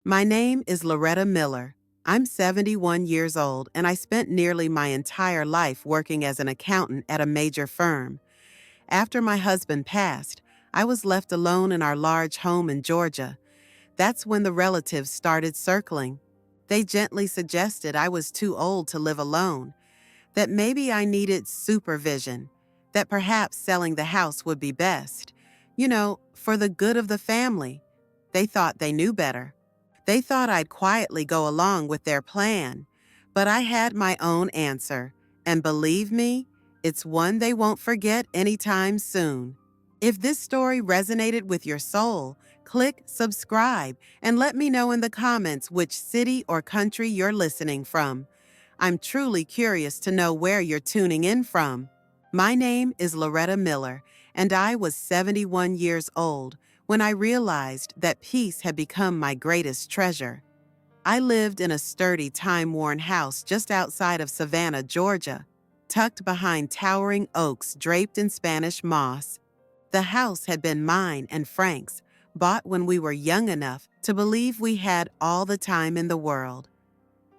My name is Loretta Miller. I'm 71 years old, and I spent nearly my entire life working as an accountant at a major firm. After my husband passed, I was left alone in our large home in Georgia. That's when the relatives started circling. They gently suggested I was too old to live alone, that maybe I needed supervision, that perhaps selling the house would be best. For the good of the family. They thought they knew better. They thought I'd quietly go along with their plan, but I had my own answer, and believe me, it's one they won't forget anytime soon. If this story resonated with your soul, click subscribe and let me know in the comments which city or country you're listening from. I'm truly curious to know where you're tuning in from. My name is Loretta Miller, and I was 71 years old when I realized that peace had become my greatest treasure. I lived in a sturdy, time-worn house just outside of Savannah, Georgia, tucked behind towering oaks draped in Spanish moss. The house had been mine and Frank's, bought when we were young enough to believe we had all the time in the world.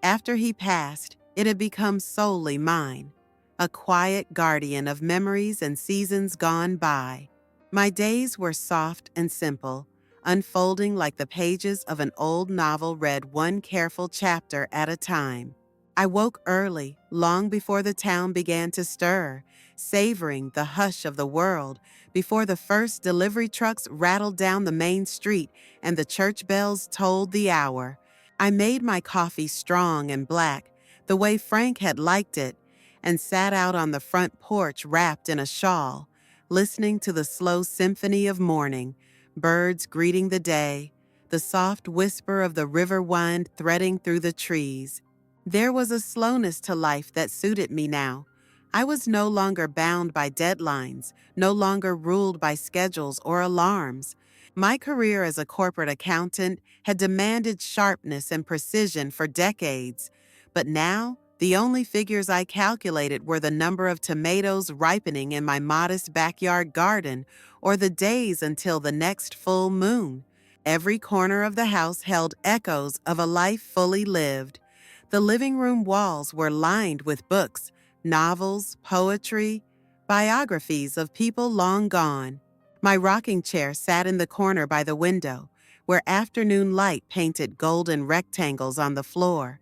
After he passed, it had become solely mine, a quiet guardian of memories and seasons gone by. My days were soft and simple, unfolding like the pages of an old novel read one careful chapter at a time. I woke early, long before the town began to stir, savoring the hush of the world before the first delivery trucks rattled down the main street and the church bells tolled the hour. I made my coffee strong and black, the way Frank had liked it, and sat out on the front porch wrapped in a shawl, listening to the slow symphony of morning, birds greeting the day, the soft whisper of the river wind threading through the trees. There was a slowness to life that suited me now. I was no longer bound by deadlines, no longer ruled by schedules or alarms. My career as a corporate accountant had demanded sharpness and precision for decades, but now the only figures I calculated were the number of tomatoes ripening in my modest backyard garden or the days until the next full moon. Every corner of the house held echoes of a life fully lived. The living room walls were lined with books, novels, poetry, biographies of people long gone. My rocking chair sat in the corner by the window, where afternoon light painted golden rectangles on the floor.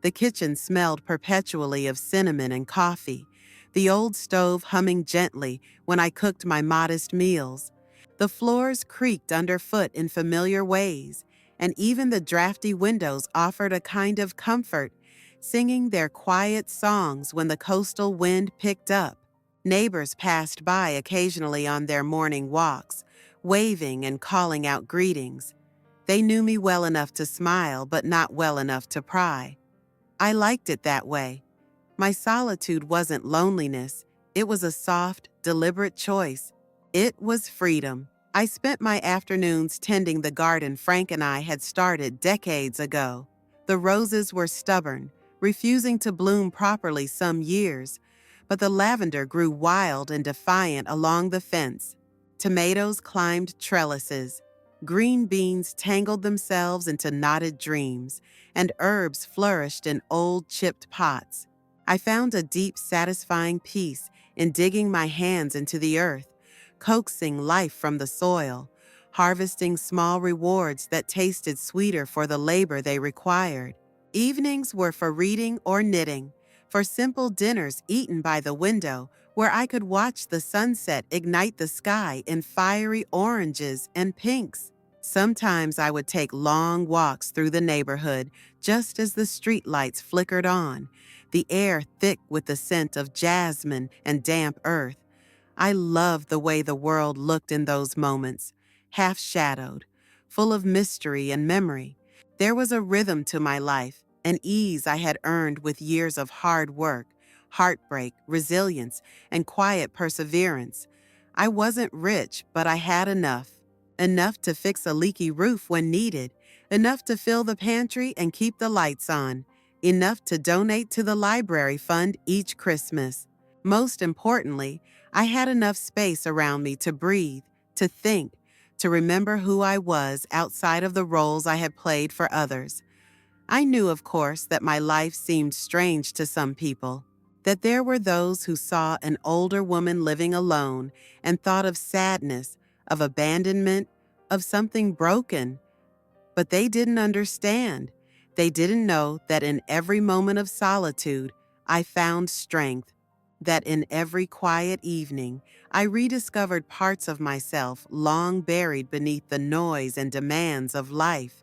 The kitchen smelled perpetually of cinnamon and coffee, the old stove humming gently when I cooked my modest meals. The floors creaked underfoot in familiar ways, and even the drafty windows offered a kind of comfort, singing their quiet songs when the coastal wind picked up. Neighbors passed by occasionally on their morning walks, waving and calling out greetings. They knew me well enough to smile, but not well enough to pry. I liked it that way. My solitude wasn't loneliness. It was a soft, deliberate choice. It was freedom. I spent my afternoons tending the garden Frank and I had started decades ago. The roses were stubborn, refusing to bloom properly some years, but the lavender grew wild and defiant along the fence. Tomatoes climbed trellises. Green beans tangled themselves into knotted dreams, and herbs flourished in old chipped pots. I found a deep, satisfying peace in digging my hands into the earth, coaxing life from the soil, harvesting small rewards that tasted sweeter for the labor they required. Evenings were for reading or knitting, for simple dinners eaten by the window where I could watch the sunset ignite the sky in fiery oranges and pinks. Sometimes I would take long walks through the neighborhood just as the streetlights flickered on, the air thick with the scent of jasmine and damp earth. I loved the way the world looked in those moments, half-shadowed, full of mystery and memory. There was a rhythm to my life, an ease I had earned with years of hard work, heartbreak, resilience, and quiet perseverance. I wasn't rich, but I had enough. Enough to fix a leaky roof when needed, enough to fill the pantry and keep the lights on, enough to donate to the library fund each Christmas. Most importantly, I had enough space around me to breathe, to think, to remember who I was outside of the roles I had played for others. I knew, of course, that my life seemed strange to some people, that there were those who saw an older woman living alone and thought of sadness, of abandonment, of something broken. But they didn't understand. They didn't know that in every moment of solitude, I found strength, that in every quiet evening, I rediscovered parts of myself long buried beneath the noise and demands of life.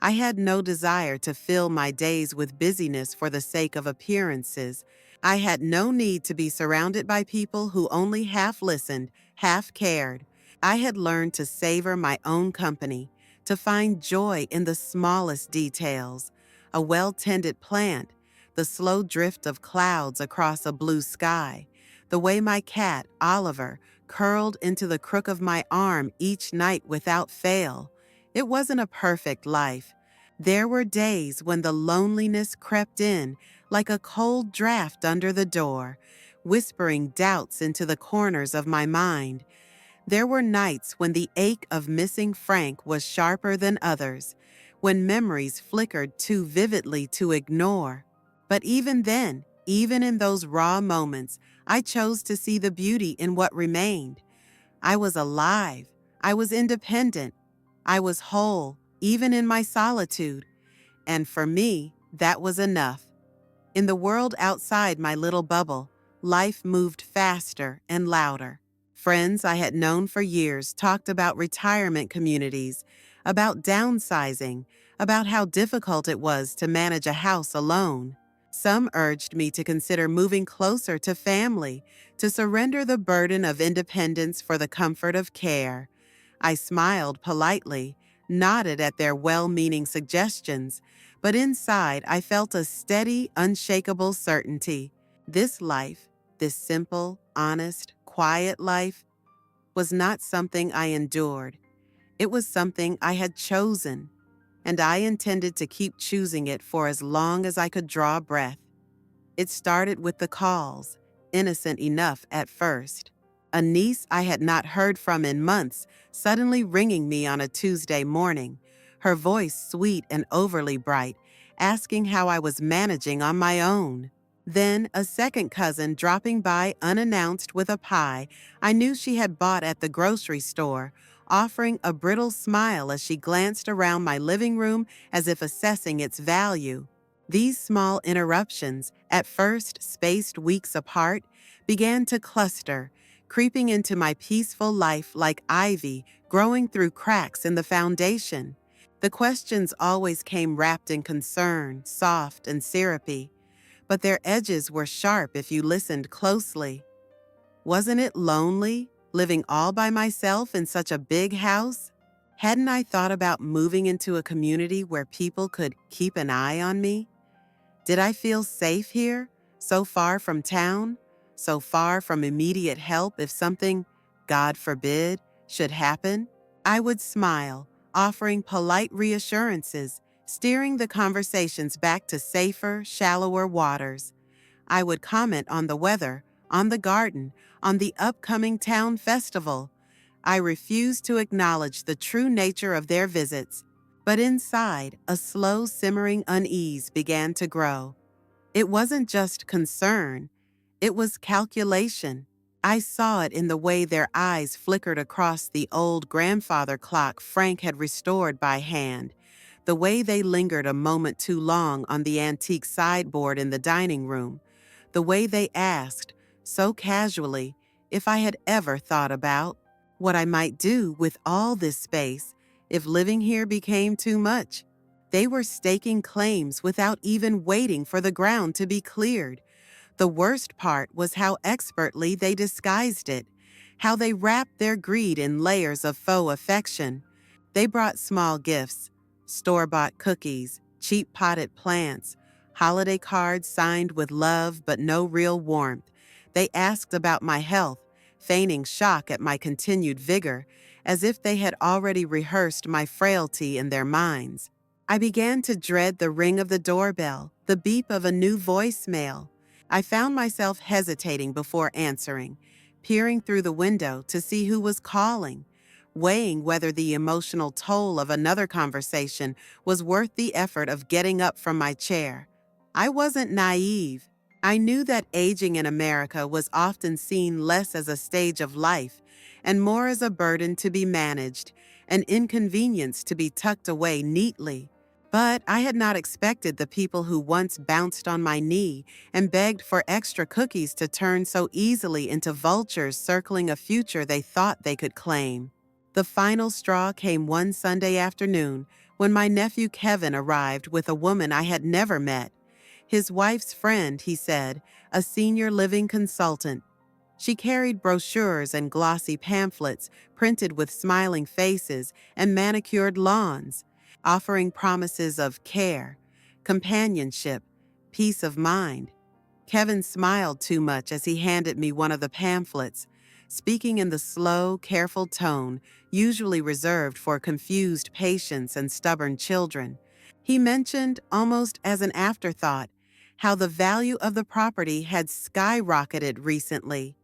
I had no desire to fill my days with busyness for the sake of appearances. I had no need to be surrounded by people who only half listened, half cared. I had learned to savor my own company, to find joy in the smallest details: a well-tended plant, the slow drift of clouds across a blue sky, the way my cat, Oliver, curled into the crook of my arm each night without fail. It wasn't a perfect life. There were days when the loneliness crept in like a cold draft under the door, whispering doubts into the corners of my mind. There were nights when the ache of missing Frank was sharper than others, when memories flickered too vividly to ignore. But even then, even in those raw moments, I chose to see the beauty in what remained. I was alive. I was independent. I was whole, even in my solitude. And for me, that was enough. In the world outside my little bubble, life moved faster and louder. Friends I had known for years talked about retirement communities, about downsizing, about how difficult it was to manage a house alone. Some urged me to consider moving closer to family, to surrender the burden of independence for the comfort of care. I smiled politely, nodded at their well-meaning suggestions, but inside I felt a steady, unshakable certainty. This life, this simple, honest, quiet life, was not something I endured. It was something I had chosen, and I intended to keep choosing it for as long as I could draw breath. It started with the calls, innocent enough at first. A niece I had not heard from in months suddenly ringing me on a Tuesday morning, her voice sweet and overly bright, asking how I was managing on my own. Then a second cousin dropping by unannounced with a pie I knew she had bought at the grocery store, offering a brittle smile as she glanced around my living room as if assessing its value. These small interruptions, at first spaced weeks apart, began to cluster, creeping into my peaceful life like ivy growing through cracks in the foundation. The questions always came wrapped in concern, soft and syrupy, but their edges were sharp if you listened closely. Wasn't it lonely, living all by myself in such a big house? Hadn't I thought about moving into a community where people could keep an eye on me? Did I feel safe here, so far from town, so far from immediate help if something, God forbid, should happen? I would smile, offering polite reassurances, steering the conversations back to safer, shallower waters. I would comment on the weather, on the garden, on the upcoming town festival. I refused to acknowledge the true nature of their visits, but inside, a slow simmering unease began to grow. It wasn't just concern, it was calculation. I saw it in the way their eyes flickered across the old grandfather clock Frank had restored by hand, the way they lingered a moment too long on the antique sideboard in the dining room, the way they asked, so casually, if I had ever thought about what I might do with all this space if living here became too much. They were staking claims without even waiting for the ground to be cleared. The worst part was how expertly they disguised it, how they wrapped their greed in layers of faux affection. They brought small gifts, store-bought cookies, cheap potted plants, holiday cards signed with love but no real warmth. They asked about my health, feigning shock at my continued vigor, as if they had already rehearsed my frailty in their minds. I began to dread the ring of the doorbell, the beep of a new voicemail. I found myself hesitating before answering, peering through the window to see who was calling. weighing whether the emotional toll of another conversation was worth the effort of getting up from my chair. I wasn't naive. I knew that aging in America was often seen less as a stage of life and more as a burden to be managed, an inconvenience to be tucked away neatly. But I had not expected the people who once bounced on my knee and begged for extra cookies to turn so easily into vultures circling a future they thought they could claim. The final straw came one Sunday afternoon when my nephew Kevin arrived with a woman I had never met. His wife's friend, he said, a senior living consultant. She carried brochures and glossy pamphlets printed with smiling faces and manicured lawns, offering promises of care, companionship, peace of mind. Kevin smiled too much as he handed me one of the pamphlets, speaking in the slow, careful tone usually reserved for confused patients and stubborn children. He mentioned, almost as an afterthought, how the value of the property had skyrocketed recently,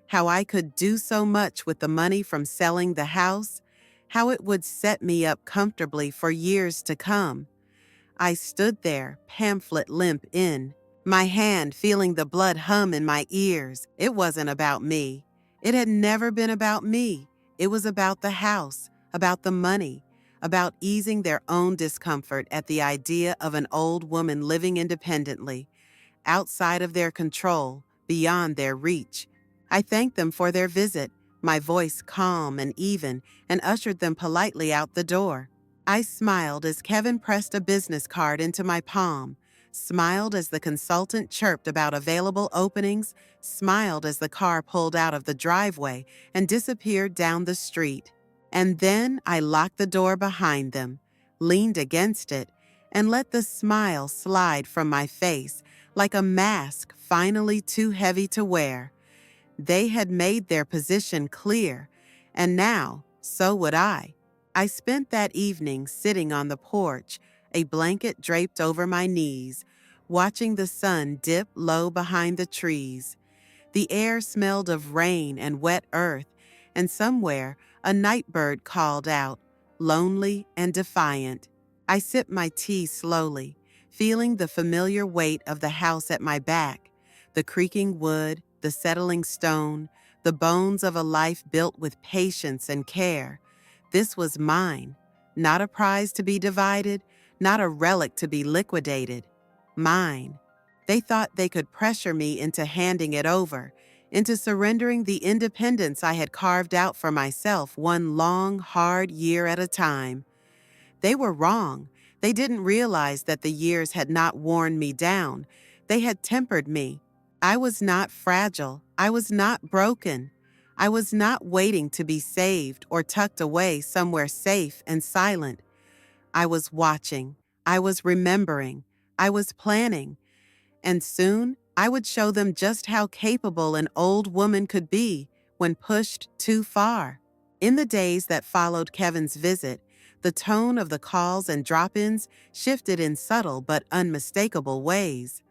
how I could do so much with the money from selling the house, how it would set me up comfortably for years to come. I stood there, pamphlet limp in, my hand feeling the blood hum in my ears. It wasn't about me. It had never been about me. It was about the house, about the money, about easing their own discomfort at the idea of an old woman living independently, outside of their control, beyond their reach. I thanked them for their visit, my voice calm and even, and ushered them politely out the door. I smiled as Kevin pressed a business card into my palm, smiled as the consultant chirped about available openings, smiled as the car pulled out of the driveway and disappeared down the street. And then I locked the door behind them, leaned against it, and let the smile slide from my face like a mask finally too heavy to wear. They had made their position clear, and now, so would I. I spent that evening sitting on the porch, a blanket draped over my knees, watching the sun dip low behind the trees. The air smelled of rain and wet earth, and somewhere a night bird called out, lonely and defiant. I sipped my tea slowly, feeling the familiar weight of the house at my back, the creaking wood, the settling stone, the bones of a life built with patience and care. This was mine, not a prize to be divided, not a relic to be liquidated. Mine. They thought they could pressure me into handing it over, into surrendering the independence I had carved out for myself one long, hard year at a time. They were wrong. They didn't realize that the years had not worn me down. They had tempered me. I was not fragile. I was not broken. I was not waiting to be saved or tucked away somewhere safe and silent. I was watching. I was remembering. I was planning. And soon, I would show them just how capable an old woman could be when pushed too far. In the days that followed Kevin's visit, the tone of the calls and drop-ins shifted in subtle but unmistakable ways.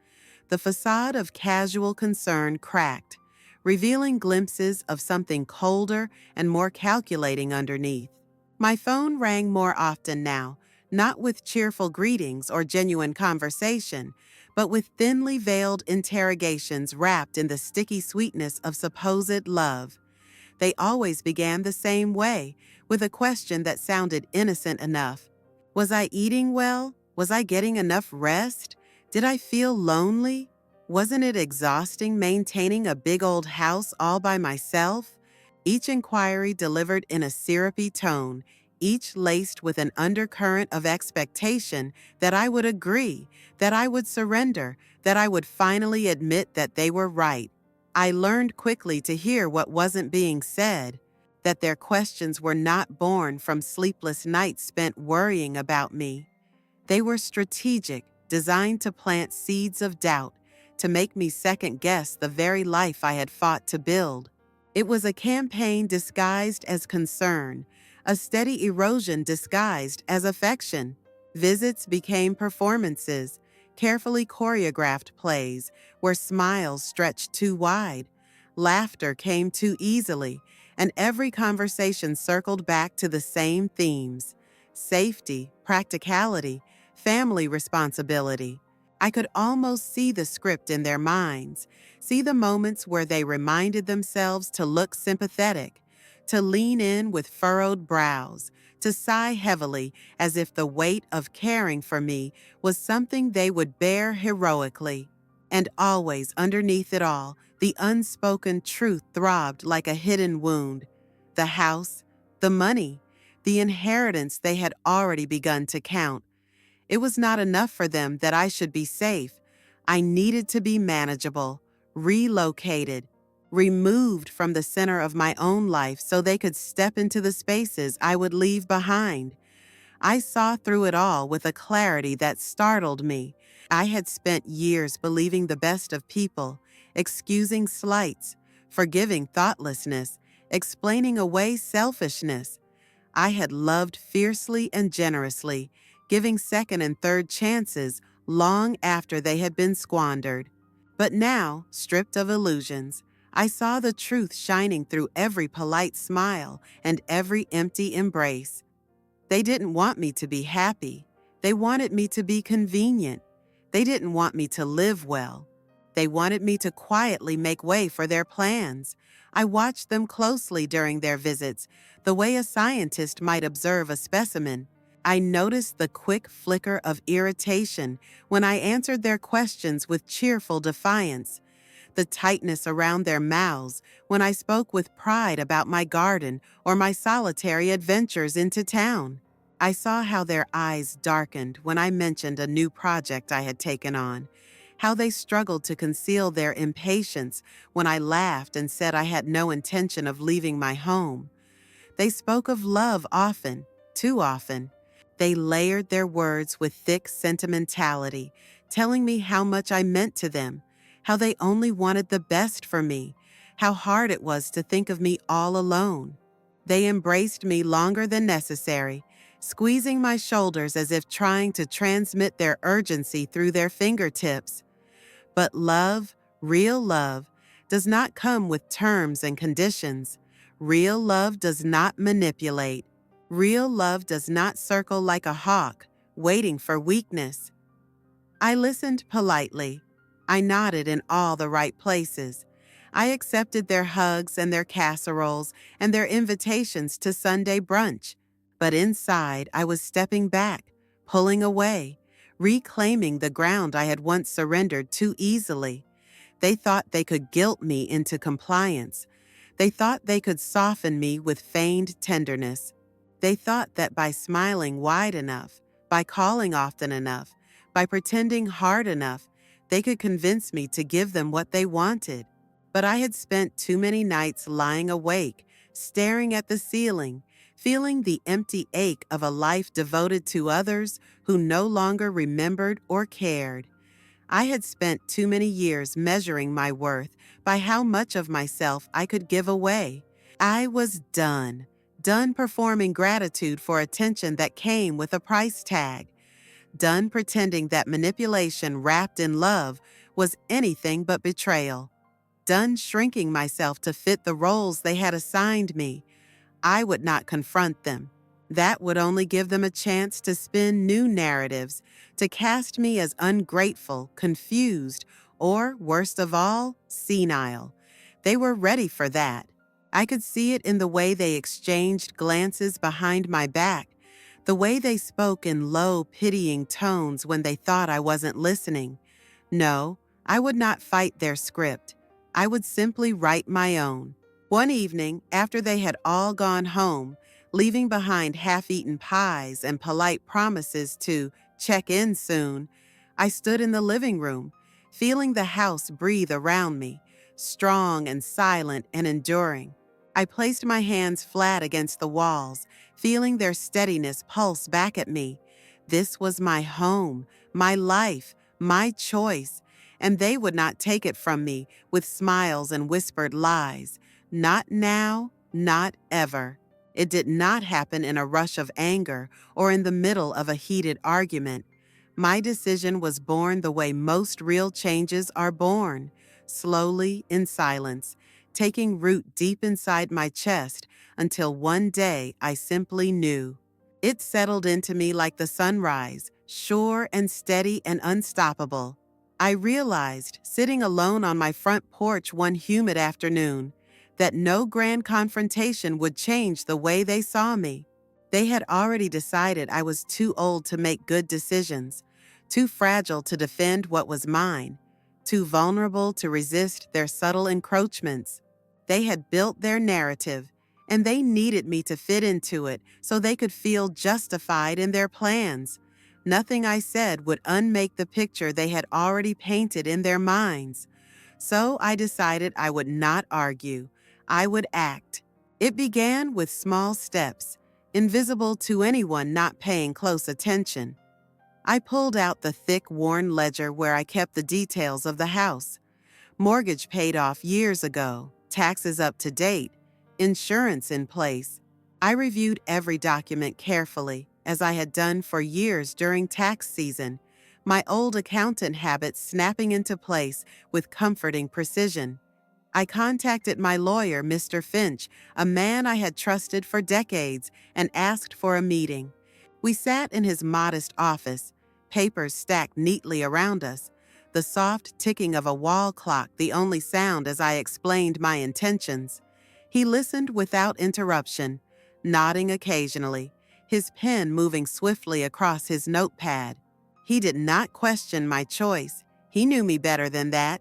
The facade of casual concern cracked, revealing glimpses of something colder and more calculating underneath. My phone rang more often now, not with cheerful greetings or genuine conversation, but with thinly veiled interrogations wrapped in the sticky sweetness of supposed love. They always began the same way, with a question that sounded innocent enough. Was I eating well? Was I getting enough rest? Did I feel lonely? Wasn't it exhausting maintaining a big old house all by myself? Each inquiry delivered in a syrupy tone, each laced with an undercurrent of expectation that I would agree, that I would surrender, that I would finally admit that they were right. I learned quickly to hear what wasn't being said, that their questions were not born from sleepless nights spent worrying about me. They were strategic, designed to plant seeds of doubt, to make me second-guess the very life I had fought to build. It was a campaign disguised as concern, a steady erosion disguised as affection. Visits became performances, carefully choreographed plays where smiles stretched too wide, laughter came too easily, and every conversation circled back to the same themes: safety, practicality, family responsibility. I could almost see the script in their minds, see the moments where they reminded themselves to look sympathetic, to lean in with furrowed brows, to sigh heavily as if the weight of caring for me was something they would bear heroically. And always underneath it all, the unspoken truth throbbed like a hidden wound. The house, the money, the inheritance they had already begun to count. It was not enough for them that I should be safe. I needed to be manageable, relocated, removed from the center of my own life so they could step into the spaces I would leave behind. I saw through it all with a clarity that startled me. I had spent years believing the best of people, excusing slights, forgiving thoughtlessness, explaining away selfishness. I had loved fiercely and generously, giving second and third chances long after they had been squandered. But now, stripped of illusions, I saw the truth shining through every polite smile and every empty embrace. They didn't want me to be happy. They wanted me to be convenient. They didn't want me to live well. They wanted me to quietly make way for their plans. I watched them closely during their visits, the way a scientist might observe a specimen. I noticed the quick flicker of irritation when I answered their questions with cheerful defiance, the tightness around their mouths when I spoke with pride about my garden or my solitary adventures into town. I saw how their eyes darkened when I mentioned a new project I had taken on, how they struggled to conceal their impatience when I laughed and said I had no intention of leaving my home. They spoke of love often, too often. They layered their words with thick sentimentality, telling me how much I meant to them, how they only wanted the best for me, how hard it was to think of me all alone. They embraced me longer than necessary, squeezing my shoulders as if trying to transmit their urgency through their fingertips. But love, real love, does not come with terms and conditions. Real love does not manipulate. Real love does not circle like a hawk, waiting for weakness. I listened politely. I nodded in all the right places. I accepted their hugs and their casseroles and their invitations to Sunday brunch. But inside, I was stepping back, pulling away, reclaiming the ground I had once surrendered too easily. They thought they could guilt me into compliance. They thought they could soften me with feigned tenderness. They thought that by smiling wide enough, by calling often enough, by pretending hard enough, they could convince me to give them what they wanted. But I had spent too many nights lying awake, staring at the ceiling, feeling the empty ache of a life devoted to others who no longer remembered or cared. I had spent too many years measuring my worth by how much of myself I could give away. I was done performing gratitude for attention that came with a price tag, done pretending that manipulation wrapped in love was anything but betrayal, done shrinking myself to fit the roles they had assigned me. I would not confront them. That would only give them a chance to spin new narratives, to cast me as ungrateful, confused, or, worst of all, senile. They were ready for that. I could see it in the way they exchanged glances behind my back, the way they spoke in low, pitying tones when they thought I wasn't listening. No, I would not fight their script. I would simply write my own. One evening, after they had all gone home, leaving behind half-eaten pies and polite promises to check in soon, I stood in the living room, feeling the house breathe around me, strong and silent and enduring. I placed my hands flat against the walls, feeling their steadiness pulse back at me. This was my home, my life, my choice, and they would not take it from me with smiles and whispered lies. Not now, not ever. It did not happen in a rush of anger or in the middle of a heated argument. My decision was born the way most real changes are born, slowly in silence, taking root deep inside my chest until one day I simply knew. It settled into me like the sunrise, sure and steady and unstoppable. I realized, sitting alone on my front porch one humid afternoon, that no grand confrontation would change the way they saw me. They had already decided I was too old to make good decisions, too fragile to defend what was mine, too vulnerable to resist their subtle encroachments. They had built their narrative, and they needed me to fit into it so they could feel justified in their plans. Nothing I said would unmake the picture they had already painted in their minds. So I decided I would not argue. I would act. It began with small steps, invisible to anyone not paying close attention. I pulled out the thick, worn ledger where I kept the details of the house. Mortgage paid off years ago, taxes up to date, insurance in place. I reviewed every document carefully, as I had done for years during tax season, my old accountant habits snapping into place with comforting precision. I contacted my lawyer, Mr. Finch, a man I had trusted for decades, and asked for a meeting. We sat in his modest office, papers stacked neatly around us, the soft ticking of a wall clock the only sound as I explained my intentions. He listened without interruption, nodding occasionally, his pen moving swiftly across his notepad. He did not question my choice. He knew me better than that.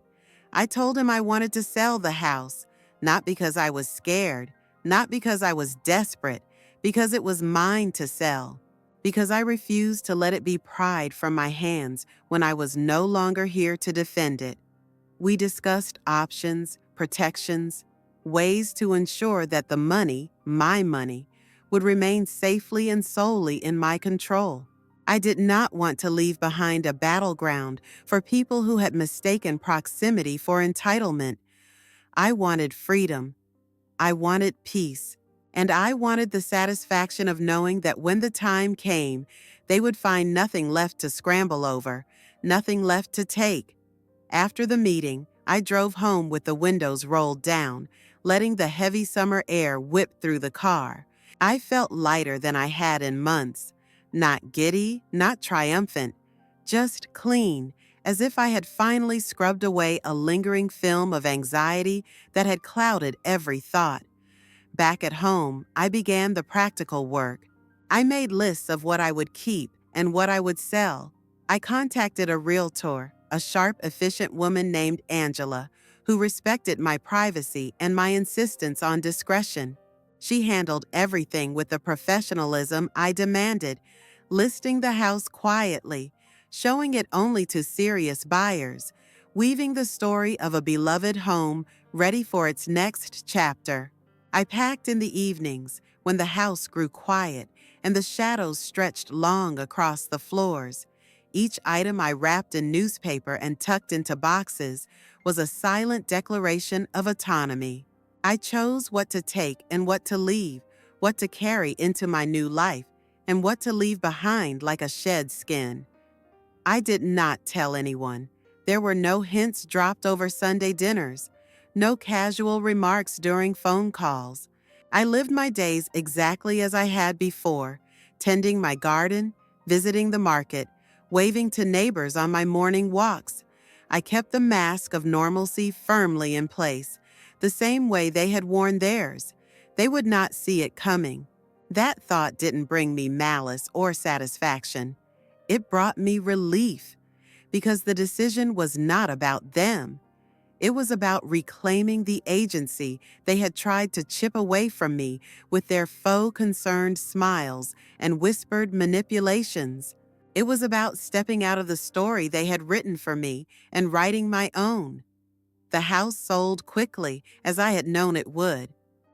I told him I wanted to sell the house, not because I was scared, not because I was desperate, because it was mine to sell, because I refused to let it be pried from my hands when I was no longer here to defend it. We discussed options, protections, ways to ensure that the money, my money, would remain safely and solely in my control. I did not want to leave behind a battleground for people who had mistaken proximity for entitlement. I wanted freedom. I wanted peace. And I wanted the satisfaction of knowing that when the time came, they would find nothing left to scramble over, nothing left to take. After the meeting, I drove home with the windows rolled down, letting the heavy summer air whip through the car. I felt lighter than I had in months. Not giddy, not triumphant, just clean, as if I had finally scrubbed away a lingering film of anxiety that had clouded every thought. Back at home, I began the practical work. I made lists of what I would keep and what I would sell. I contacted a realtor, a sharp, efficient woman named Angela, who respected my privacy and my insistence on discretion. She handled everything with the professionalism I demanded, listing the house quietly, showing it only to serious buyers, weaving the story of a beloved home ready for its next chapter. I packed in the evenings when the house grew quiet and the shadows stretched long across the floors. Each item I wrapped in newspaper and tucked into boxes was a silent declaration of autonomy. I chose what to take and what to leave, what to carry into my new life, and what to leave behind like a shed skin. I did not tell anyone. There were no hints dropped over Sunday dinners, no casual remarks during phone calls. I lived my days exactly as I had before, tending my garden, visiting the market, waving to neighbors on my morning walks. I kept the mask of normalcy firmly in place, the same way they had worn theirs. They would not see it coming. That thought didn't bring me malice or satisfaction. It brought me relief, because the decision was not about them. It was about reclaiming the agency they had tried to chip away from me with their faux concerned smiles and whispered manipulations. It was about stepping out of the story they had written for me and writing my own. The house sold quickly, as I had known it would.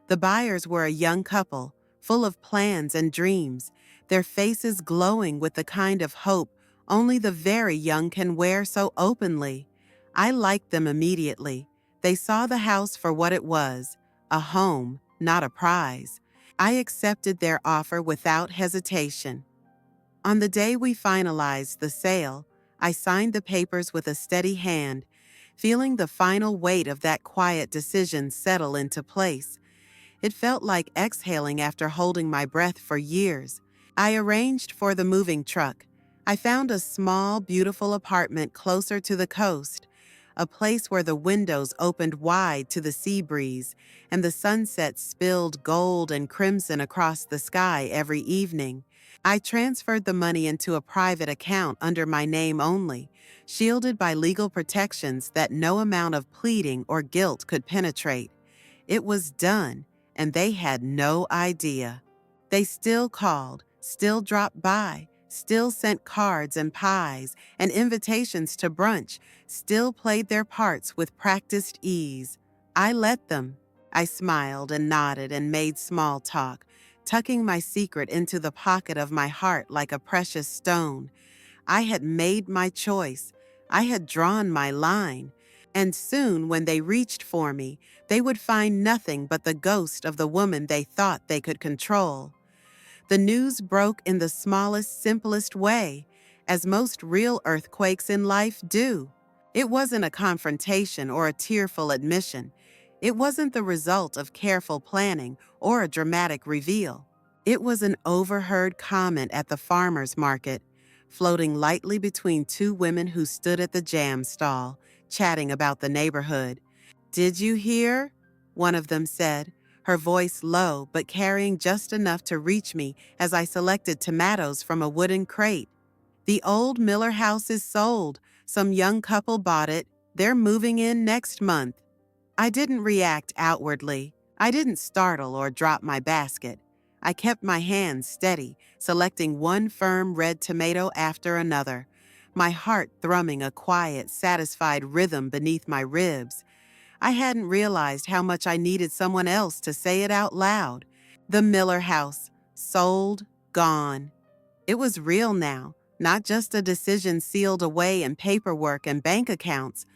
The buyers were a young couple, full of plans and dreams, their faces glowing with the kind of hope only the very young can wear so openly. I liked them immediately. They saw the house for what it was, a home, not a prize. I accepted their offer without hesitation. On the day we finalized the sale, I signed the papers with a steady hand, feeling the final weight of that quiet decision settle into place. It felt like exhaling after holding my breath for years. I arranged for the moving truck. I found a small, beautiful apartment closer to the coast, a place where the windows opened wide to the sea breeze and the sunset spilled gold and crimson across the sky every evening. I transferred the money into a private account under my name only, shielded by legal protections that no amount of pleading or guilt could penetrate. It was done, and they had no idea. They still called, still dropped by, still sent cards and pies and invitations to brunch, still played their parts with practiced ease. I let them. I smiled and nodded and made small talk, tucking my secret into the pocket of my heart like a precious stone. I had made my choice. I had drawn my line. And soon, when they reached for me, they would find nothing but the ghost of the woman they thought they could control. The news broke in the smallest, simplest way, as most real earthquakes in life do. It wasn't a confrontation or a tearful admission. It wasn't the result of careful planning or a dramatic reveal. It was an overheard comment at the farmer's market, floating lightly between two women who stood at the jam stall, chatting about the neighborhood. "Did you hear?" one of them said, her voice low but carrying just enough to reach me as I selected tomatoes from a wooden crate. "The old Miller house is sold. Some young couple bought it. They're moving in next month." I didn't react outwardly. I didn't startle or drop my basket. I kept my hands steady, selecting one firm red tomato after another, my heart thrumming a quiet, satisfied rhythm beneath my ribs. I hadn't realized how much I needed someone else to say it out loud. The Miller house, sold, gone. It was real now, not just a decision sealed away in paperwork and bank accounts,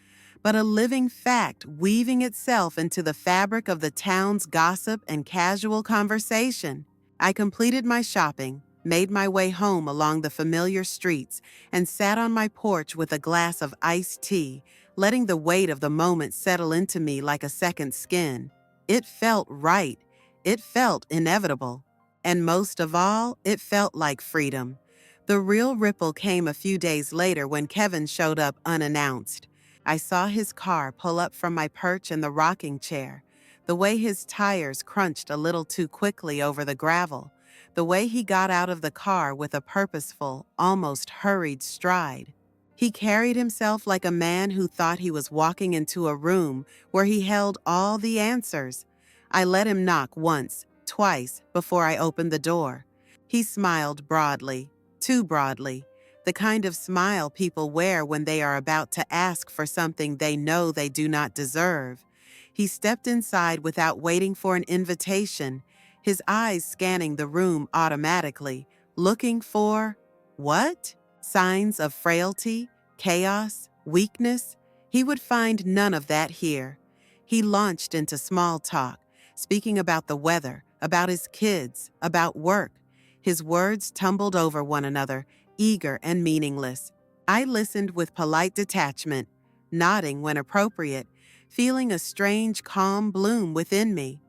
but a living fact weaving itself into the fabric of the town's gossip and casual conversation. I completed my shopping, made my way home along the familiar streets, and sat on my porch with a glass of iced tea, letting the weight of the moment settle into me like a second skin. It felt right. It felt inevitable. And most of all, it felt like freedom. The real ripple came a few days later when Kevin showed up unannounced. I saw his car pull up from my perch in the rocking chair, the way his tires crunched a little too quickly over the gravel, the way he got out of the car with a purposeful, almost hurried stride. He carried himself like a man who thought he was walking into a room where he held all the answers. I let him knock once, twice, before I opened the door. He smiled broadly, too broadly, the kind of smile people wear when they are about to ask for something they know they do not deserve. He stepped inside without waiting for an invitation, his eyes scanning the room automatically, looking for, what? Signs of frailty, chaos, weakness? He would find none of that here. He launched into small talk, speaking about the weather, about his kids, about work. His words tumbled over one another, eager and meaningless. I listened with polite detachment, nodding when appropriate, feeling a strange calm bloom within me.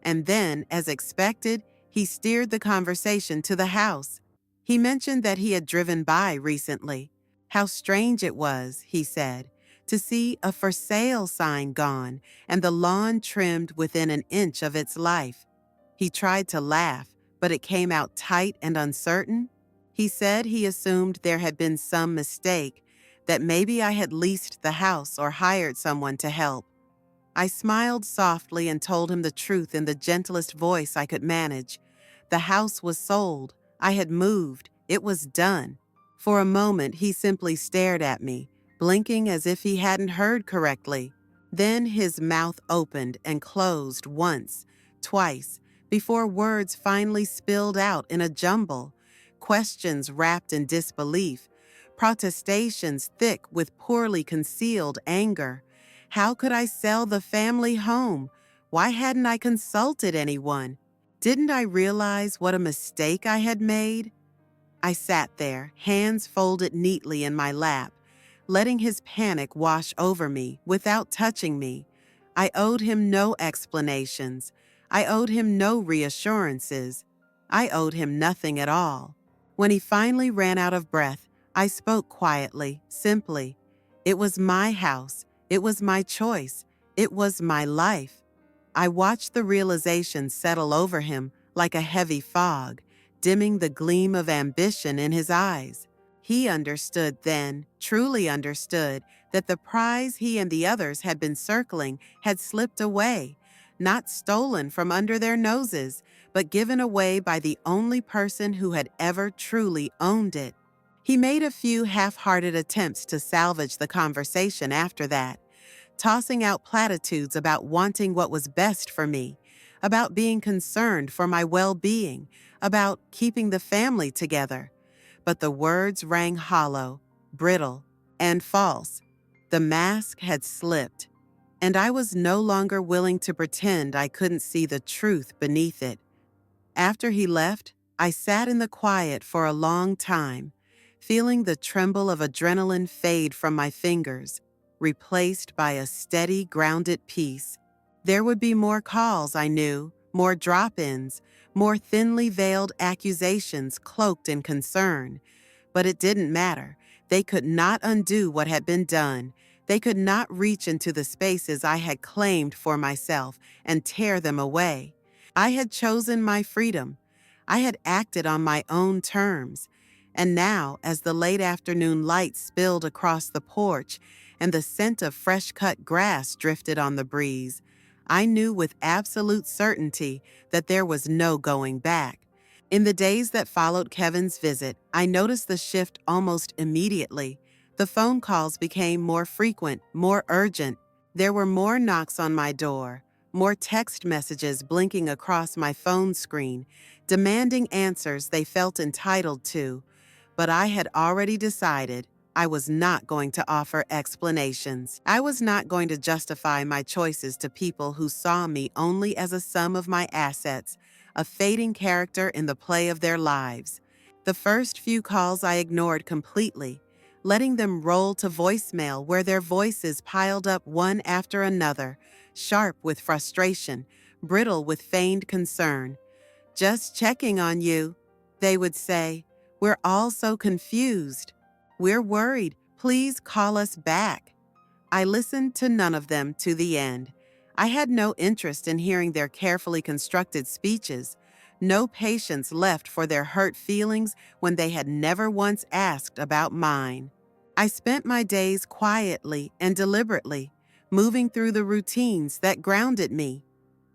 And then, as expected, he steered the conversation to the house. He mentioned that he had driven by recently. How strange it was, he said, to see a for sale sign gone and the lawn trimmed within an inch of its life. He tried to laugh, but it came out tight and uncertain. He said he assumed there had been some mistake, that maybe I had leased the house or hired someone to help. I smiled softly and told him the truth in the gentlest voice I could manage. The house was sold. I had moved. It was done. For a moment, he simply stared at me, blinking as if he hadn't heard correctly. Then his mouth opened and closed once, twice, before words finally spilled out in a jumble. Questions wrapped in disbelief, protestations thick with poorly concealed anger. How could I sell the family home? Why hadn't I consulted anyone? Didn't I realize what a mistake I had made? I sat there, hands folded neatly in my lap, letting his panic wash over me without touching me. I owed him no explanations. I owed him no reassurances. I owed him nothing at all. When he finally ran out of breath, I spoke quietly, simply. It was my house. It was my choice. It was my life. I watched the realization settle over him like a heavy fog, dimming the gleam of ambition in his eyes. He understood then, truly understood, that the prize he and the others had been circling had slipped away, not stolen from under their noses, but given away by the only person who had ever truly owned it. He made a few half-hearted attempts to salvage the conversation after that, tossing out platitudes about wanting what was best for me, about being concerned for my well-being, about keeping the family together. But the words rang hollow, brittle, and false. The mask had slipped, and I was no longer willing to pretend I couldn't see the truth beneath it. After he left, I sat in the quiet for a long time, feeling the tremble of adrenaline fade from my fingers, replaced by a steady, grounded peace. There would be more calls, I knew, more drop-ins, more thinly veiled accusations cloaked in concern. But it didn't matter. They could not undo what had been done. They could not reach into the spaces I had claimed for myself and tear them away. I had chosen my freedom. I had acted on my own terms. And now, as the late afternoon light spilled across the porch and the scent of fresh-cut grass drifted on the breeze, I knew with absolute certainty that there was no going back. In the days that followed Kevin's visit, I noticed the shift almost immediately. The phone calls became more frequent, more urgent. There were more knocks on my door, more text messages blinking across my phone screen, demanding answers they felt entitled to. But I had already decided I was not going to offer explanations. I was not going to justify my choices to people who saw me only as a sum of my assets, a fading character in the play of their lives. The first few calls I ignored completely, letting them roll to voicemail where their voices piled up one after another, sharp with frustration, brittle with feigned concern. "Just checking on you," they would say. "We're all so confused. We're worried. Please call us back." I listened to none of them to the end. I had no interest in hearing their carefully constructed speeches, no patience left for their hurt feelings when they had never once asked about mine. I spent my days quietly and deliberately, moving through the routines that grounded me.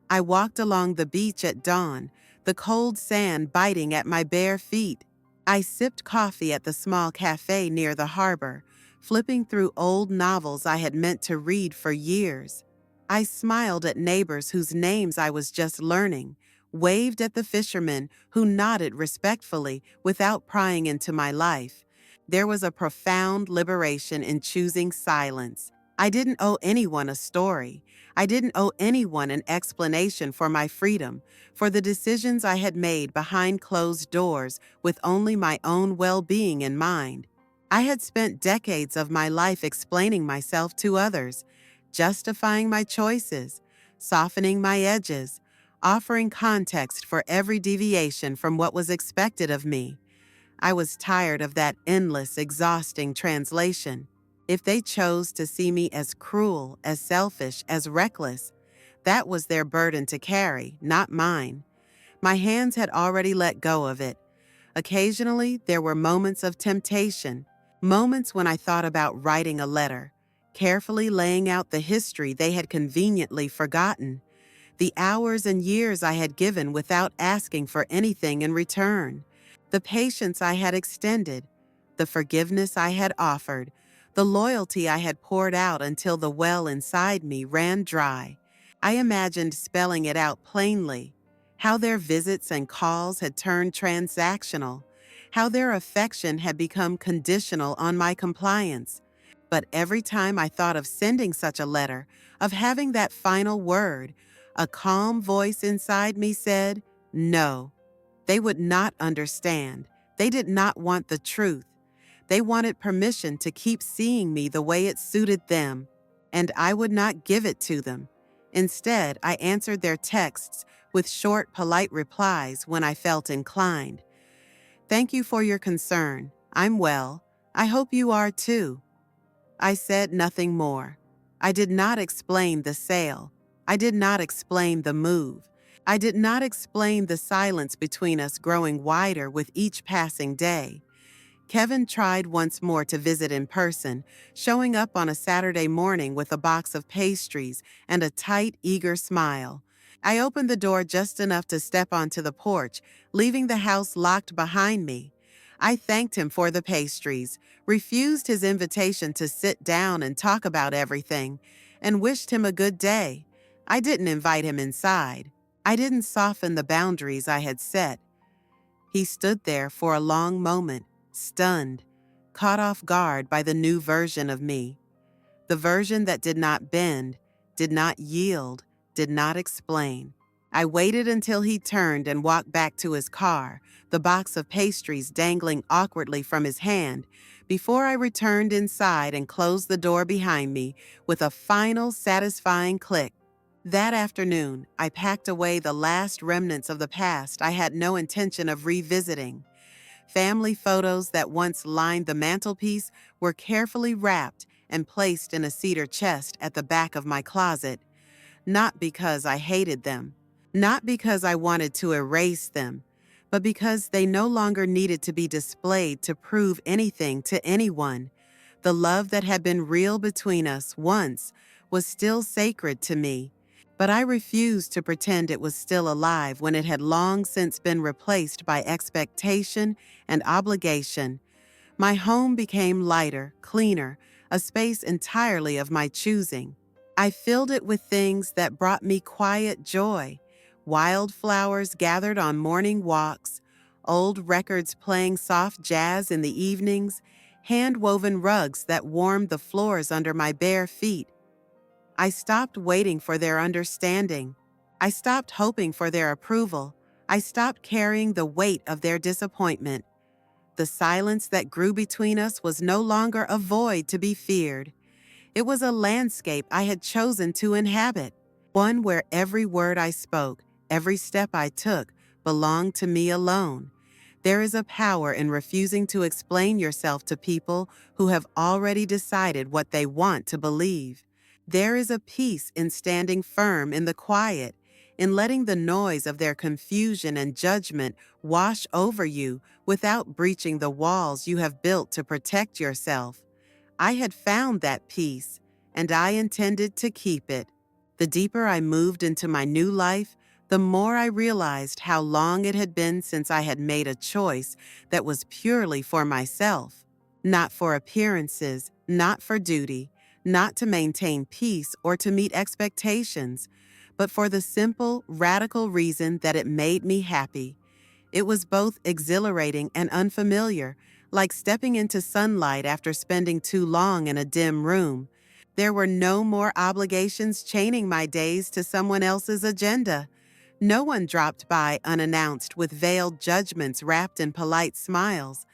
I walked along the beach at dawn, the cold sand biting at my bare feet. I sipped coffee at the small cafe near the harbor, flipping through old novels I had meant to read for years. I smiled at neighbors whose names I was just learning, waved at the fishermen who nodded respectfully without prying into my life. There was a profound liberation in choosing silence. I didn't owe anyone a story. I didn't owe anyone an explanation for my freedom, for the decisions I had made behind closed doors with only my own well-being in mind. I had spent decades of my life explaining myself to others, justifying my choices, softening my edges, offering context for every deviation from what was expected of me. I was tired of that endless, exhausting translation. If they chose to see me as cruel, as selfish, as reckless, that was their burden to carry, not mine. My hands had already let go of it. Occasionally, there were moments of temptation, moments when I thought about writing a letter, carefully laying out the history they had conveniently forgotten, the hours and years I had given without asking for anything in return, the patience I had extended, the forgiveness I had offered, the loyalty I had poured out until the well inside me ran dry. I imagined spelling it out plainly, how their visits and calls had turned transactional, how their affection had become conditional on my compliance. But every time I thought of sending such a letter, of having that final word, a calm voice inside me said, "No." They would not understand. They did not want the truth. They wanted permission to keep seeing me the way it suited them, and I would not give it to them. Instead, I answered their texts with short, polite replies when I felt inclined. "Thank you for your concern. I'm well. I hope you are too." I said nothing more. I did not explain the sale. I did not explain the move. I did not explain the silence between us growing wider with each passing day. Kevin tried once more to visit in person, showing up on a Saturday morning with a box of pastries and a tight, eager smile. I opened the door just enough to step onto the porch, leaving the house locked behind me. I thanked him for the pastries, refused his invitation to sit down and talk about everything, and wished him a good day. I didn't invite him inside. I didn't soften the boundaries I had set. He stood there for a long moment, stunned, caught off guard by the new version of me. The version that did not bend, did not yield, did not explain. I waited until he turned and walked back to his car, the box of pastries dangling awkwardly from his hand, before I returned inside and closed the door behind me with a final satisfying click. That afternoon, I packed away the last remnants of the past I had no intention of revisiting. Family photos that once lined the mantelpiece were carefully wrapped and placed in a cedar chest at the back of my closet, not because I hated them, not because I wanted to erase them, but because they no longer needed to be displayed to prove anything to anyone. The love that had been real between us once was still sacred to me, but I refused to pretend it was still alive when it had long since been replaced by expectation and obligation. My home became lighter, cleaner, a space entirely of my choosing. I filled it with things that brought me quiet joy: wildflowers gathered on morning walks, old records playing soft jazz in the evenings, hand-woven rugs that warmed the floors under my bare feet. I stopped waiting for their understanding. I stopped hoping for their approval. I stopped carrying the weight of their disappointment. The silence that grew between us was no longer a void to be feared. It was a landscape I had chosen to inhabit, one where every word I spoke, every step I took, belonged to me alone. There is a power in refusing to explain yourself to people who have already decided what they want to believe. There is a peace in standing firm in the quiet, in letting the noise of their confusion and judgment wash over you without breaching the walls you have built to protect yourself. I had found that peace, and I intended to keep it. The deeper I moved into my new life, the more I realized how long it had been since I had made a choice that was purely for myself, not for appearances, not for duty, not to maintain peace or to meet expectations, but for the simple, radical reason that it made me happy. It was both exhilarating and unfamiliar, like stepping into sunlight after spending too long in a dim room. There were no more obligations chaining my days to someone else's agenda. No one dropped by unannounced with veiled judgments wrapped in polite smiles.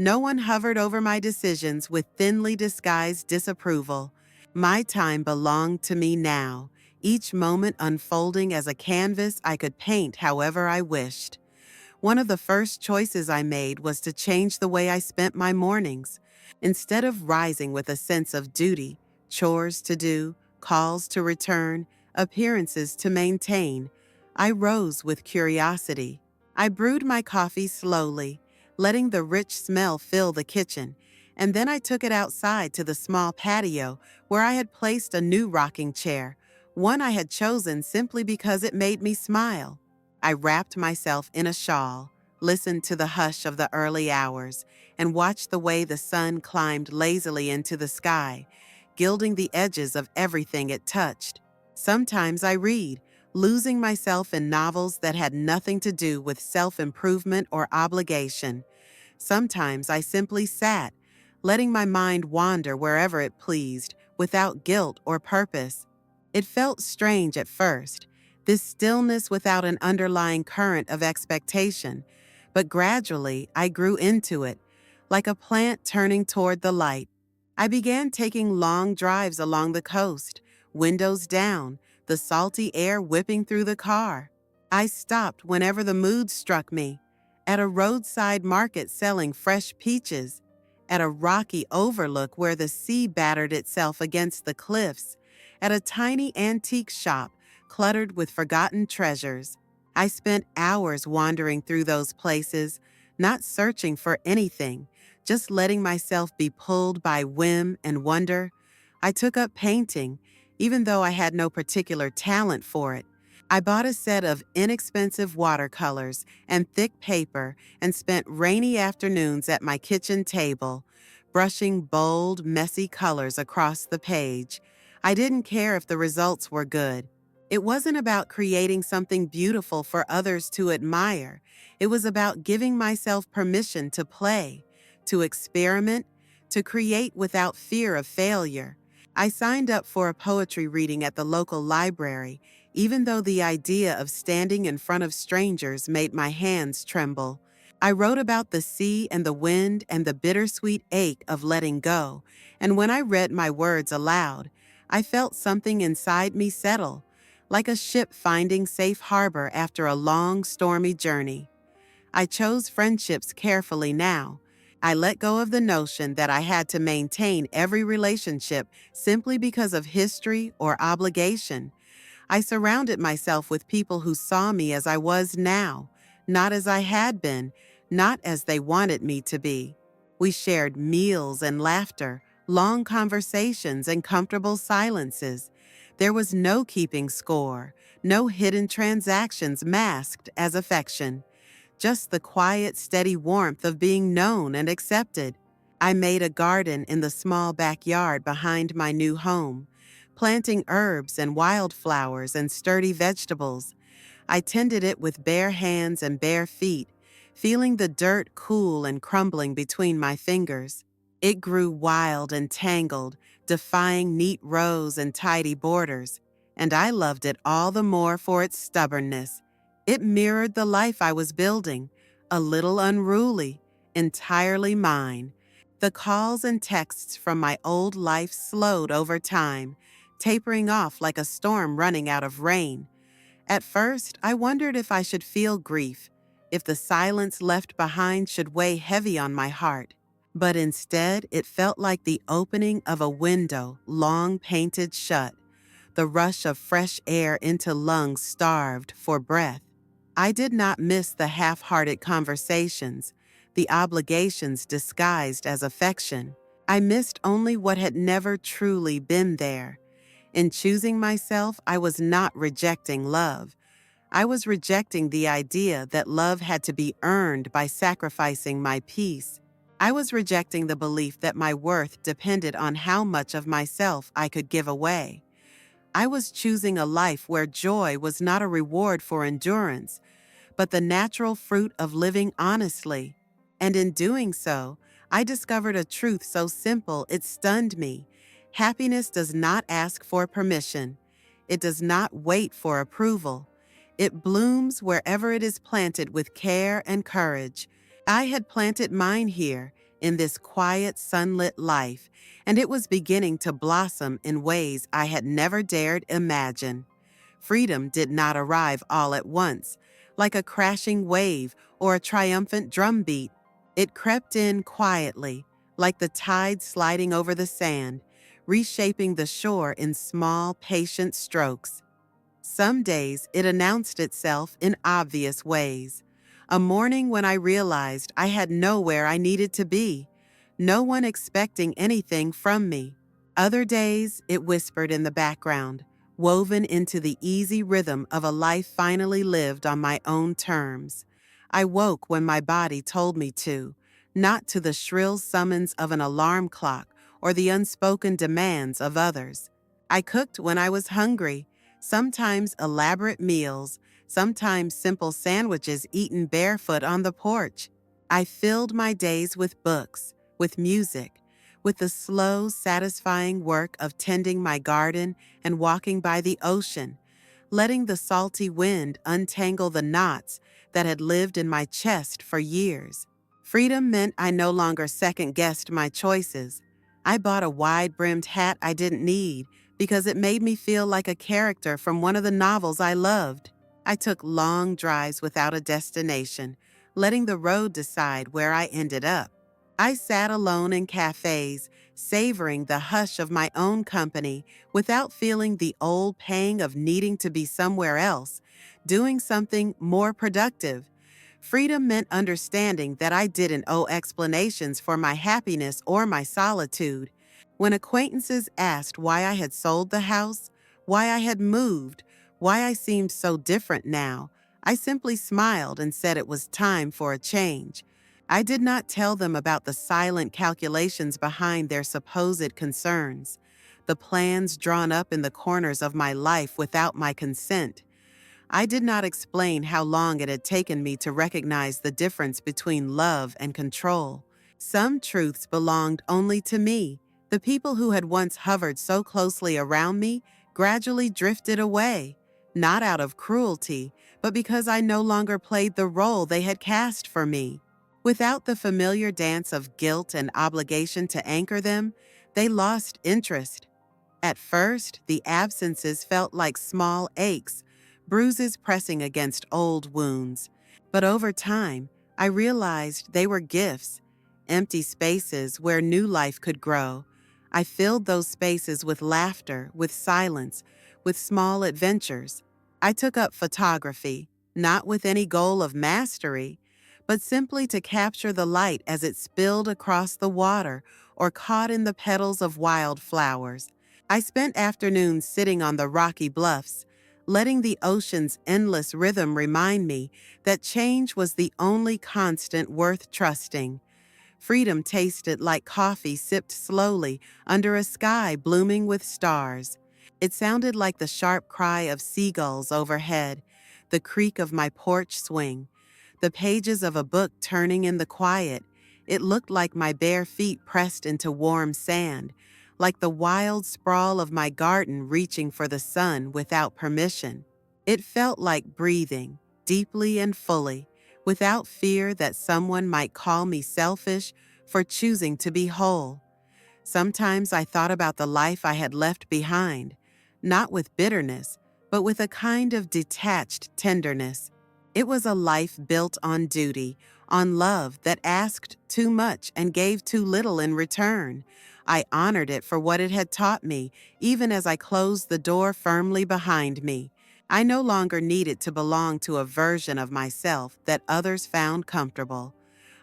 No one hovered over my decisions with thinly disguised disapproval. My time belonged to me now, each moment unfolding as a canvas I could paint however I wished. One of the first choices I made was to change the way I spent my mornings. Instead of rising with a sense of duty, chores to do, calls to return, appearances to maintain, I rose with curiosity. I brewed my coffee slowly, letting the rich smell fill the kitchen, and then I took it outside to the small patio where I had placed a new rocking chair, one I had chosen simply because it made me smile. I wrapped myself in a shawl, listened to the hush of the early hours, and watched the way the sun climbed lazily into the sky, gilding the edges of everything it touched. Sometimes I read, losing myself in novels that had nothing to do with self-improvement or obligation. Sometimes I simply sat, letting my mind wander wherever it pleased, without guilt or purpose. It felt strange at first, this stillness without an underlying current of expectation, but gradually I grew into it, like a plant turning toward the light. I began taking long drives along the coast, windows down, the salty air whipping through the car. I stopped whenever the mood struck me, at a roadside market selling fresh peaches, at a rocky overlook where the sea battered itself against the cliffs, at a tiny antique shop cluttered with forgotten treasures. I spent hours wandering through those places, not searching for anything, just letting myself be pulled by whim and wonder. I took up painting, even though I had no particular talent for it. I bought a set of inexpensive watercolors and thick paper and spent rainy afternoons at my kitchen table, brushing bold, messy colors across the page. I didn't care if the results were good. It wasn't about creating something beautiful for others to admire. It was about giving myself permission to play, to experiment, to create without fear of failure. I signed up for a poetry reading at the local library, even though the idea of standing in front of strangers made my hands tremble. I wrote about the sea and the wind and the bittersweet ache of letting go, and when I read my words aloud, I felt something inside me settle, like a ship finding safe harbor after a long, stormy journey. I chose friendships carefully now. I let go of the notion that I had to maintain every relationship simply because of history or obligation. I surrounded myself with people who saw me as I was now, not as I had been, not as they wanted me to be. We shared meals and laughter, long conversations and comfortable silences. There was no keeping score, no hidden transactions masked as affection. Just the quiet, steady warmth of being known and accepted. I made a garden in the small backyard behind my new home, planting herbs and wildflowers and sturdy vegetables. I tended it with bare hands and bare feet, feeling the dirt cool and crumbling between my fingers. It grew wild and tangled, defying neat rows and tidy borders, and I loved it all the more for its stubbornness. It mirrored the life I was building, a little unruly, entirely mine. The calls and texts from my old life slowed over time, tapering off like a storm running out of rain. At first, I wondered if I should feel grief, if the silence left behind should weigh heavy on my heart. But instead, it felt like the opening of a window long painted shut, the rush of fresh air into lungs starved for breath. I did not miss the half-hearted conversations, the obligations disguised as affection. I missed only what had never truly been there. In choosing myself, I was not rejecting love. I was rejecting the idea that love had to be earned by sacrificing my peace. I was rejecting the belief that my worth depended on how much of myself I could give away. I was choosing a life where joy was not a reward for endurance, but the natural fruit of living honestly. And in doing so, I discovered a truth so simple it stunned me. Happiness does not ask for permission. It does not wait for approval. It blooms wherever it is planted with care and courage. I had planted mine here, in this quiet, sunlit life, and it was beginning to blossom in ways I had never dared imagine. Freedom did not arrive all at once, like a crashing wave or a triumphant drumbeat. It crept in quietly, like the tide sliding over the sand, reshaping the shore in small, patient strokes. Some days it announced itself in obvious ways. A morning when I realized I had nowhere I needed to be, no one expecting anything from me. Other days it whispered in the background, woven into the easy rhythm of a life finally lived on my own terms. I woke when my body told me to, not to the shrill summons of an alarm clock or the unspoken demands of others. I cooked when I was hungry, sometimes elaborate meals, sometimes simple sandwiches eaten barefoot on the porch. I filled my days with books, with music, with the slow, satisfying work of tending my garden and walking by the ocean, letting the salty wind untangle the knots that had lived in my chest for years. Freedom meant I no longer second-guessed my choices. I bought a wide-brimmed hat I didn't need because it made me feel like a character from one of the novels I loved. I took long drives without a destination, letting the road decide where I ended up. I sat alone in cafes, savoring the hush of my own company without feeling the old pang of needing to be somewhere else, doing something more productive. Freedom meant understanding that I didn't owe explanations for my happiness or my solitude. When acquaintances asked why I had sold the house, why I had moved, why I seemed so different now, I simply smiled and said it was time for a change. I did not tell them about the silent calculations behind their supposed concerns, the plans drawn up in the corners of my life without my consent. I did not explain how long it had taken me to recognize the difference between love and control. Some truths belonged only to me. The people who had once hovered so closely around me gradually drifted away, not out of cruelty, but because I no longer played the role they had cast for me. Without the familiar dance of guilt and obligation to anchor them, they lost interest. At first, the absences felt like small aches, bruises pressing against old wounds. But over time, I realized they were gifts, empty spaces where new life could grow. I filled those spaces with laughter, with silence, with small adventures. I took up photography, not with any goal of mastery, but simply to capture the light as it spilled across the water or caught in the petals of wildflowers. I spent afternoons sitting on the rocky bluffs, letting the ocean's endless rhythm remind me that change was the only constant worth trusting. Freedom tasted like coffee sipped slowly under a sky blooming with stars. It sounded like the sharp cry of seagulls overhead, the creak of my porch swing, the pages of a book turning in the quiet. It looked like my bare feet pressed into warm sand, like the wild sprawl of my garden reaching for the sun without permission. It felt like breathing, deeply and fully, without fear that someone might call me selfish for choosing to be whole. Sometimes I thought about the life I had left behind, not with bitterness, but with a kind of detached tenderness. It was a life built on duty, on love that asked too much and gave too little in return. I honored it for what it had taught me, even as I closed the door firmly behind me. I no longer needed to belong to a version of myself that others found comfortable.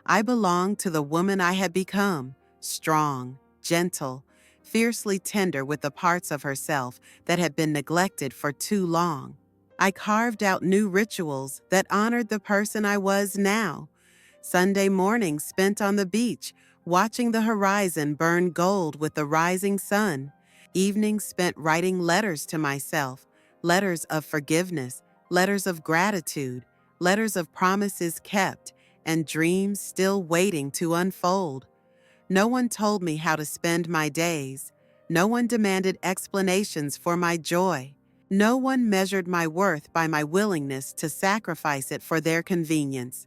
I belonged to the woman I had become, strong, gentle, fiercely tender with the parts of herself that had been neglected for too long. I carved out new rituals that honored the person I was now. Sunday mornings spent on the beach, watching the horizon burn gold with the rising sun. Evenings spent writing letters to myself, letters of forgiveness, letters of gratitude, letters of promises kept, and dreams still waiting to unfold. No one told me how to spend my days. No one demanded explanations for my joy. No one measured my worth by my willingness to sacrifice it for their convenience.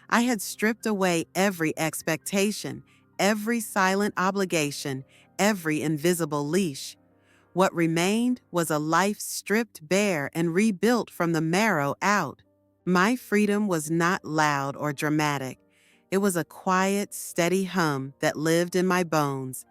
I had stripped away every expectation, every silent obligation, every invisible leash. What remained was a life stripped bare and rebuilt from the marrow out. My freedom was not loud or dramatic. It was a quiet, steady hum that lived in my bones.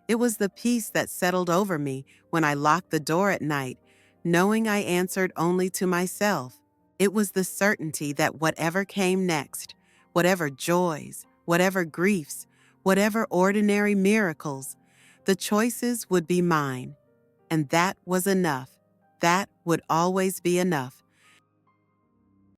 It was the peace that settled over me when I locked the door at night, knowing I answered only to myself. It was the certainty that whatever came next, whatever joys, whatever griefs, whatever ordinary miracles, the choices would be mine. And that was enough. That would always be enough.